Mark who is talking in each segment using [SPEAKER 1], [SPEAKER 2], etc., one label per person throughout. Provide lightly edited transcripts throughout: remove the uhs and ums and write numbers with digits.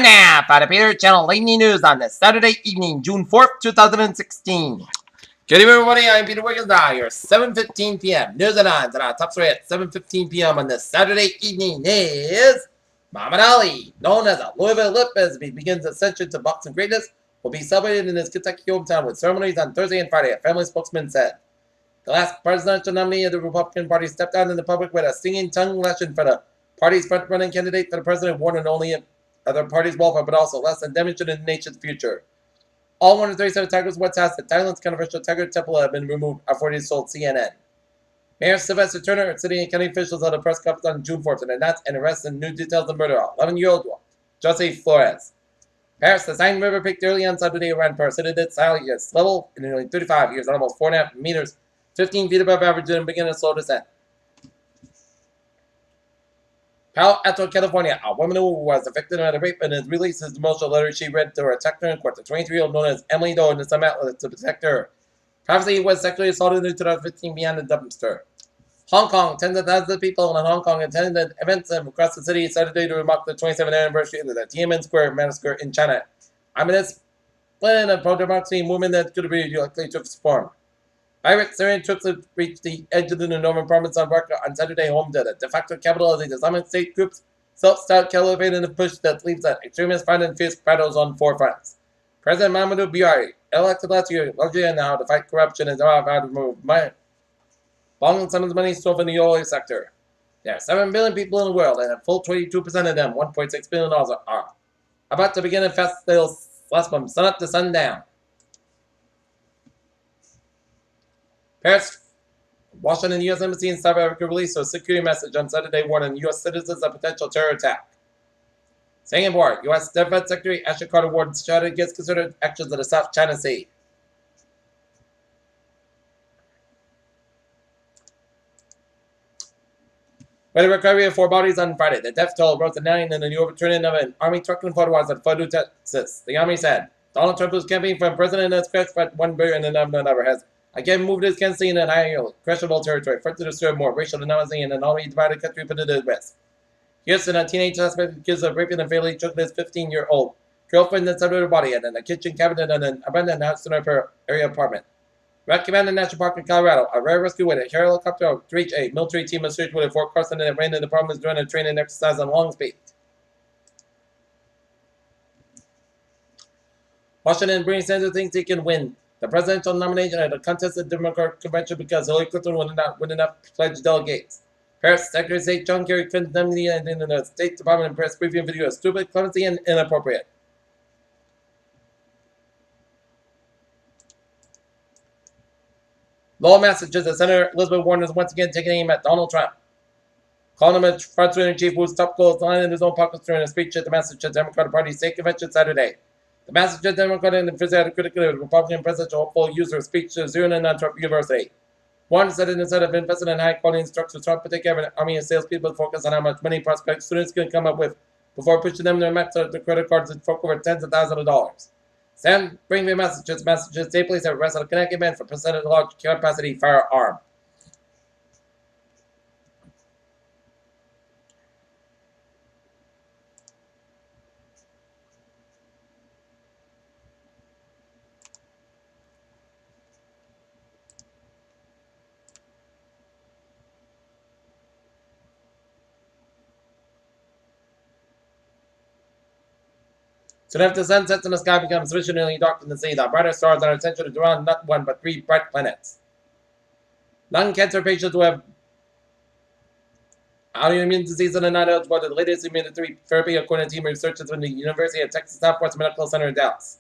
[SPEAKER 1] Time now for the Peter Channel Lightning News on this Saturday evening, June 4th, 2016. Good evening, everybody. I'm Peter Wiggins. Now, your 7:15 p.m. news and odds. And our top story at 7:15 p.m. on this Saturday evening is Muhammad Ali, known as a Louisville Lip as he begins ascension to boxing greatness, will be celebrated in his Kentucky hometown with ceremonies on Thursday and Friday, a family spokesman said. The last presidential nominee of the Republican Party stepped out in the public with a stinging tongue lashing for the party's front-running candidate for the president, warning only of the party's welfare, but also less than damage to the nation's future. All 137 tigers were tasked that Thailand's controversial tiger temple have been removed, authorities told CNN. Mayor Sylvester Turner and city and county officials held a press conference on June 4th and announced an arrest and new details of murder of 11-year-old Jose Flores. Paris, the Seine River peaked early on Saturday around Paris, hit its highest level in nearly 35 years at almost 4.5 meters, 15 feet above average, and began a slow descent. Palo Alto, California, a woman who was affected by the rape and has released his emotional letter she read to her attacker in court. The 23-year-old known as Emily Doe in some outlets to protect her. Privacy was sexually assaulted in 2015 beyond the dumpster. Hong Kong, tens of thousands of people in Hong Kong attended events across the city Saturday to mark the 27th anniversary of the Tiananmen Square massacre in China. Amid a split of pro-democracy movement that could be likely took form. Pirate Syrian troops have reached the edge of the northern province of Raqqa on Saturday, home to the de facto capital of the Islamic State group's self-styled caliphate in a push that leaves that extremists fight and fierce battles on four fronts. President Mamadou Buhari, elected last year, largely now to fight corruption and now about to remove long sums of money stolen from the oil sector. There are 7 billion people in the world, and a full 22% of them, $1.6 billion, are about to begin a fast sales last from sunup to sundown. Paris, Washington U.S. Embassy in South Africa released a security message on Saturday warning U.S. citizens of potential terror attack. Singapore, U.S. Defense Secretary Ashton Carter warned China against considered actions of the South China Sea. With the recovery of 4 bodies on Friday, the death toll rose to 9 in the new overturning of an Army truck and photo at Fort Texas. The Army said Donald Trump was campaigning for president has crashed for $1 billion and another has again moved his candidacy in an higher questionable territory, for to disturb more racial announcing in an already divided country put it at risk. Houston, a teenage suspect accused of raping and fatally choking his 15-year-old girlfriend and severed her body in a kitchen cabinet in an abandoned house in her area apartment. Rocky Mountain National Park in Colorado, a rare rescue with a helicopter to reach a military team of search with a Fort Carson that ran into the problems during a training exercise on long speed. Washington Bernie Sanders thinks he can win the presidential nomination at a contested Democratic convention because Hillary Clinton would not win enough pledged delegates. Paris Secretary of State John Kerry condemned the State Department and press briefing video as stupid, clumsy, and inappropriate. Lowell, Massachusetts, Senator Elizabeth Warren is once again taking aim at Donald Trump, calling him a front-running chief whose top goal is lying in his own pockets during a speech at the Massachusetts Democratic Party State Convention Saturday. The Massachusetts Democratic and had critically of the Republican presidential hopeful user speech to zero in on Trump University. Warren said it instead of investing in high-quality instructors, Trump would take care of an army of salespeople to focus on how much money prospective students can come up with before pushing them their max out the credit cards and fork over tens of thousands of dollars. Sam Springfield, Massachusetts State Police have arrested a Connecticut man for possessing a large capacity firearm. Soon after the sun sets and the sky becomes sufficiently dark in the sea, the brighter stars are essential to around not one but 3 bright planets. Lung cancer patients who have autoimmune disease and are not eligible to the latest immunotherapy, according to team researchers from the University of Texas Southwest Medical Center in Dallas.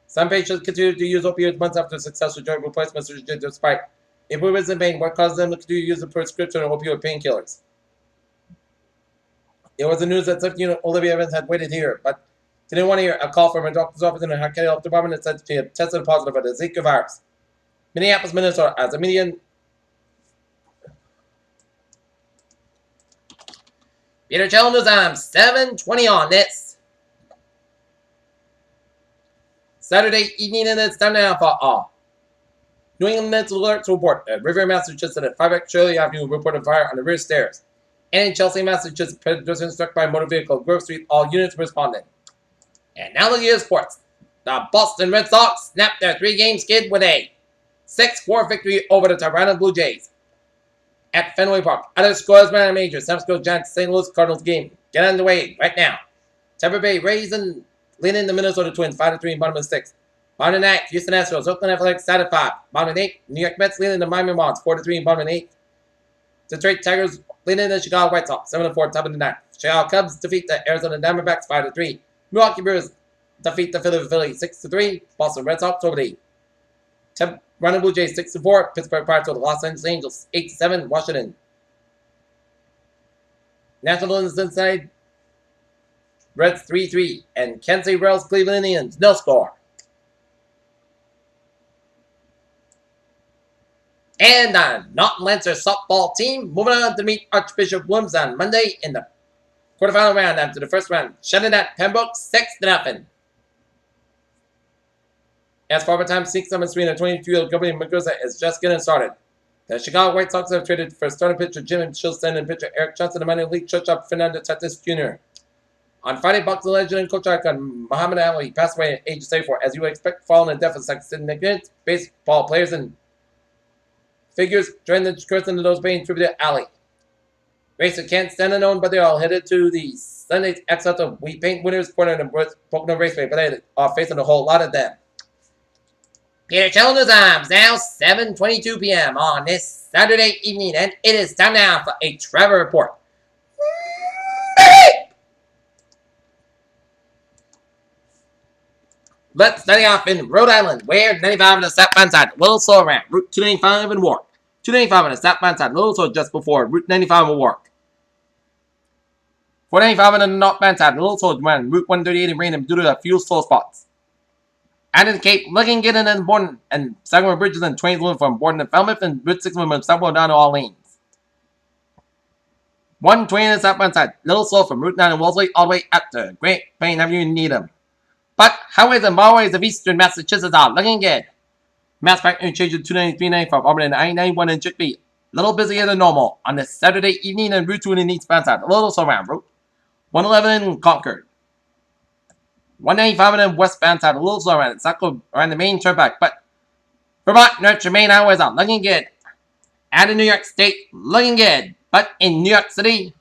[SPEAKER 1] Some patients continue to use opioids months after successful drug replacement surgery despite improvements in pain. What causes them to continue to use a prescription of opioid painkillers? It was the news that 17-year-old Olivia Evans had waited here, but didn't want to hear a call from a doctor's office in the County Health Department that said she had tested positive for the Zika virus. Minneapolis, Minnesota, as a median. Peter Channel News on 7:20 on this Saturday evening, and it's time now for all. New England Alerts report at River, Massachusetts at 5 Shirley Avenue reported fire on the rear stairs. And in Chelsea, Massachusetts, pedestrian struck by motor vehicle. Grove Street, all units responding. And now look at sports. The Boston Red Sox snapped their 3-game skid with a 6-4 victory over the Toronto Blue Jays at Fenway Park. Other scores, man, major. San Francisco Giants, St. Louis Cardinals game. Get underway right now. Tampa Bay Rays and leading the Minnesota Twins 5-3 in bottom of the 6th. Bottom of the 9th, Houston Astros, Oakland Athletics, side of 5. Bottom of the 8th, New York Mets leading the Miami Marlins 4-3 in bottom of the 8th. Detroit Tigers leading the Chicago White Sox 7-4 top of the 9th. Chicago Cubs defeat the Arizona Diamondbacks 5-3. Milwaukee Brewers defeat the Philadelphia Phillies 6-3. Boston Red Sox over the Toronto Blue Jays 6-4. Pittsburgh Pirates over the Los Angeles Angels 8-7. Washington Nationals in Cincinnati Reds 3-3. And Kansas City Royals Cleveland Indians no score. And the Norton Lancer softball team moving on to meet Archbishop Williams on Monday in the quarterfinal round after the first round, shutting at Pembroke 6-0. As for overtime, 6-7-3 and the 22-year-old Gilbert Mendoza is just getting started. The Chicago White Sox have traded for starting pitcher Jim Shilston and pitcher Eric Johnson and minor league shortstop Fernando Tatis Jr. On Friday, boxing legend and coach icon Muhammad Ali passed away at age 74, as you would expect, following a death of significant baseball players and figures during the course of those being tribute to Ali. Racer can't stand alone, but they all headed to the Sunday's Exalt of We Paint winners corner in the Pocono Raceway, but they are facing a whole lot of them. Peter Children's Times, now 7:22 p.m. on this Saturday evening, and it is time now for a Trevor Report. Let's start off in Rhode Island, where 95 on the southbound side, Little Slow around Route 295 and Warwick. 295 on the southbound side, Little Slow just before Route 95 and Warwick. 495 on the northbound side, Little Slow around Route 138 and Raynham due to a few slow spots. Out of the Cape, looking good in Borden and Sagamore Bridges and trains moving from Borden to Falmouth and Route 6 from Sagamore down to all lanes. 120 on the southbound side, Little Slow from Route 9 in Wellesley all the way up to Great Plain Avenue in Needham. But highways and byways of eastern Massachusetts are looking good. Mass Pack interchange to 293 from Auburn and I-91 and Chickpea. Little busier than normal on this Saturday evening and Route 2 in the eastbound side. A little slow around Route 111 in Concord. 195 in the westbound side. A little slow around. It's not good around the main turnpike. But Vermont, North Main highways are looking good. Out of New York State, looking good. But in New York City,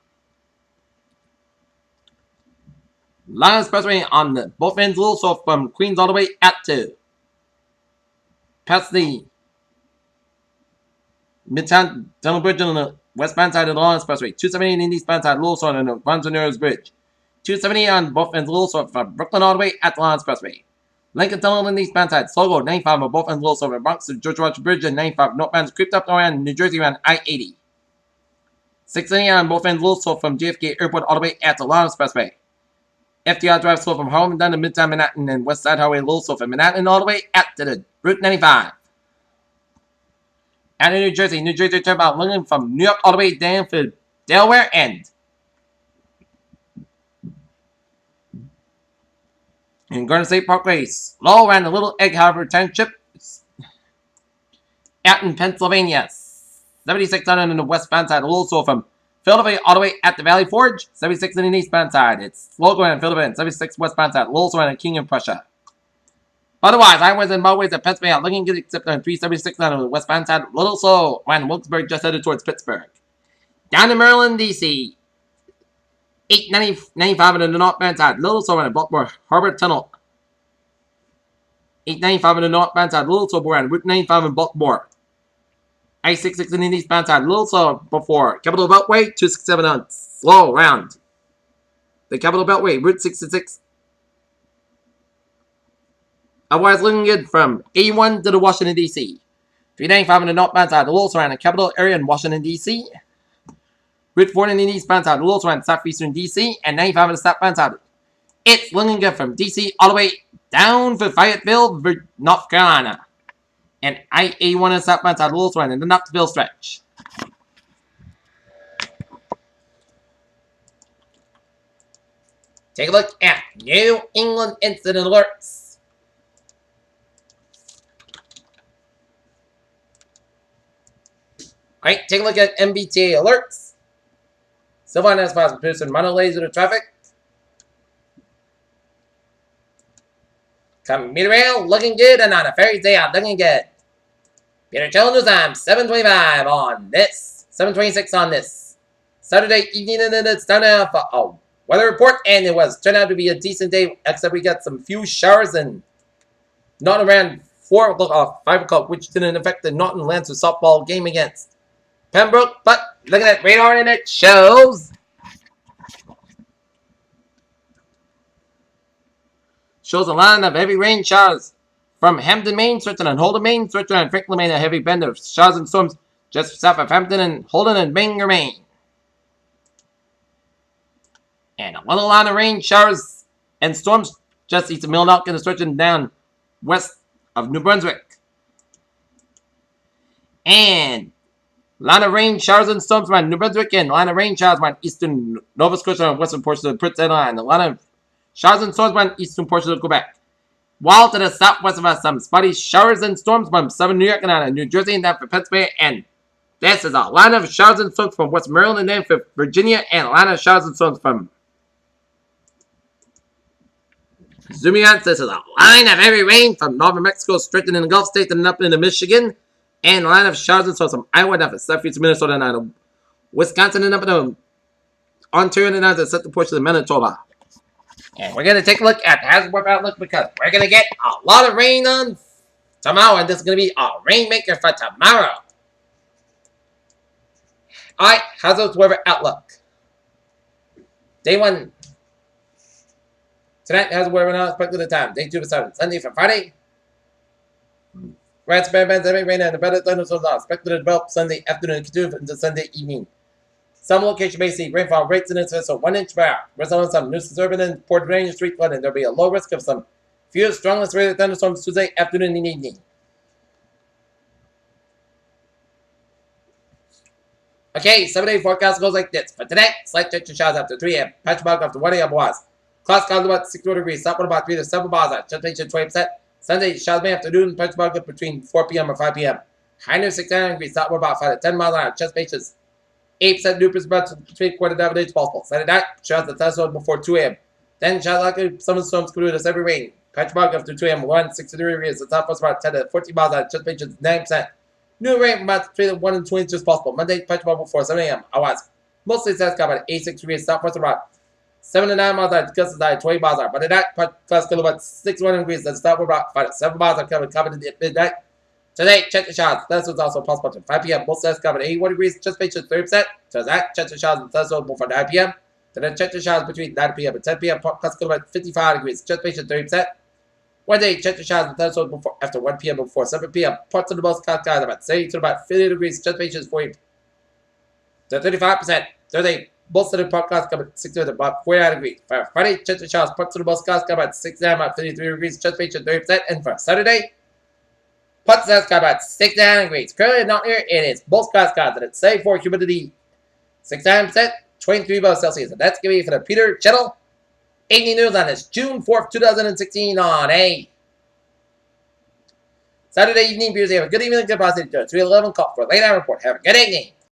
[SPEAKER 1] Line Expressway on the both ends, a little slow from Queens all the way out to past the Midtown Tunnel Bridge on the westbound side of the Line Expressway. 270 on the eastbound side, a little slow on the Bronx Bridge. 270 on both ends, a little slow from Brooklyn all the way at the Line Expressway. Lincoln Tunnel on the eastbound side, slow go 95 on both ends, a little slow from Bronx to George Washington Bridge and 95 northbound creeped up around New Jersey around I-80. 670 on both ends, a little slow from JFK Airport all the way at the Line Expressway. FDR Drive slow from Harlem down to Midtown Manhattan and West Side Highway, a little slow from Manhattan all the way out to the Route 95. Out of New Jersey turnbound looking from New York all the way down for Delaware and Garden State Parkway, slow around the Little Egg Harbor Township out in Pennsylvania. 7600 on the westbound side, a little slow from Philadelphia all the way at the Valley Forge. 76 on the eastbound side. It's slow going on Philadelphia and 76 westbound side, a little slow on King of Prussia. Otherwise, highways and byways of Pennsylvania looking good except on 376 on the westbound side, a little slow on Wilkesburg just headed towards Pittsburgh. Down to Maryland, D.C. 895 on the northbound side, a little slow on the Baltimore Harbor Tunnel. 895 on the northbound side, a little slow around Route 95 in Baltimore. I-66 on the eastbound side, a little slow before Capitol Beltway, 267 on slow around the Capitol Beltway, Route 66. Otherwise, looking good from 81 to the Washington, D.C. 395 on the northbound side, a little slow around the Capitol area in Washington, D.C. Route 40 on the eastbound side, a little slow around southeastern D.C. and 95 on the southbound side. It's looking good from D.C. all the way down for Fayetteville, North Carolina. And I-81 on the southbound side, a little slow around in the Knoxville stretch. Take a look at New England incident alerts. Alright, take a look at MBTA alerts. Sylvan as fast as Pearson. Mono laser to traffic. Commuter rail looking good, and on a ferry day out looking good. Peter Channel News time 7:25 on this. 7:26 on this Saturday evening, and then it's time now for a weather report, and it was turned out to be a decent day, except we got some few showers and not around 4 o'clock, 5 o'clock, which didn't affect the Norton Lancer softball game against Pembroke. But looking at radar, and it shows a line of heavy rain showers from Hampton, Maine, switching on Holden, Maine, switching on Franklin, Maine, a heavy bend of showers and storms just south of Hampton and Holden and Bangor, Maine. And a little line of rain showers and storms just east of Millnock and stretching down west of New Brunswick. And line of rain showers and storms around New Brunswick, and line of rain showers around eastern Nova Scotia and western portions of the Prince Edward Island. A line of showers and storms around eastern portions of Quebec. While to the southwest of us, some spotty showers and storms from southern New York and out of New Jersey and down for Pennsylvania. And this is a line of showers and storms from West Maryland and then for Virginia, and a line of showers and storms from zooming out. This is a line of heavy rain from northern Mexico, straight into the Gulf States and up into Michigan, and a line of showers and storms from Iowa down for southeast Minnesota and out of Wisconsin and up into Ontario and out to the central portion of Manitoba. And we're going to take a look at the hazard weather outlook because we're going to get a lot of rain on tomorrow, and this is going to be a rainmaker for tomorrow. Alright, hazard weather outlook. Day 1. Tonight, hazard weather now expected at the time. Day 2 for 7. Sunday for Friday. Rats, bear bands, heavy rain, and the better thunderstorms are expected to develop Sunday afternoon into Sunday evening. Some location may see rainfall rates in excess of 1 inch per hour. Resulting in some new suburban and Port Range street flooding. There will be a low risk of some few strongest rated thunderstorms Tuesday afternoon and evening. Okay, 7-day forecast goes like this. For tonight, slight chance of showers after 3 a.m. Patch fog after 1 a.m. was. Clouds about 64 degrees. Southward about 3 to 7 bars. Temperature 20%. Sunday, showers may afternoon. Patch fog up between 4 p.m. or 5 p.m. High near 69 degrees. Southward about 5 to 10 miles an hour. Chest pages 8% new precipitation between quarter to days possible. Saturday night, showers at threshold before 2 a.m. Then showers likely some storms could do this every rain. Patch fog after 2 a.m. 63 degrees. The top was about 10 to 14 miles an hour. Chest pages 9%. New rain from about 3 to 1 and 2 inches possible. Monday, patch fog before 7 a.m. Otherwise, mostly south about 86 degrees. Southwest about 7 to 9 miles an hour. Gusts at 20 miles an hour. But at night, patch fog about 61 degrees. Then southward about 5 to 7 miles an hour. Covered at midnight. Today, check the showers. This was also possible to 5 p.m. Most skies covered 81 degrees. Chest pages 30%. Tonight, check the showers and threshold before 9 p.m. Then check the showers between 9 p.m. and 10 p.m. Clouds covered about 55 degrees. Chest pages 30%. Wednesday, check the showers and threshold before after 1 p.m. before 7 p.m. Parts of the most cloud skies about 70 to about 50 degrees. Chest pages 40 to 35%. Thursday, most of the park clouds covered 60 to about 49 degrees. For Friday, check the showers. Parts of the most clouds covered about 69 about 53 degrees. Chest pages 30%. And for Saturday, Putts has got about 69 degrees. Currently not here, it is both clouds and it's safe for humidity 69%, 23 below Celsius. And that's going to be for the Peter Channel Evening News on this June 4th, 2016 on a Saturday evening. Viewers, have a good evening, good positive. 311 call for a late night report. Have a good evening.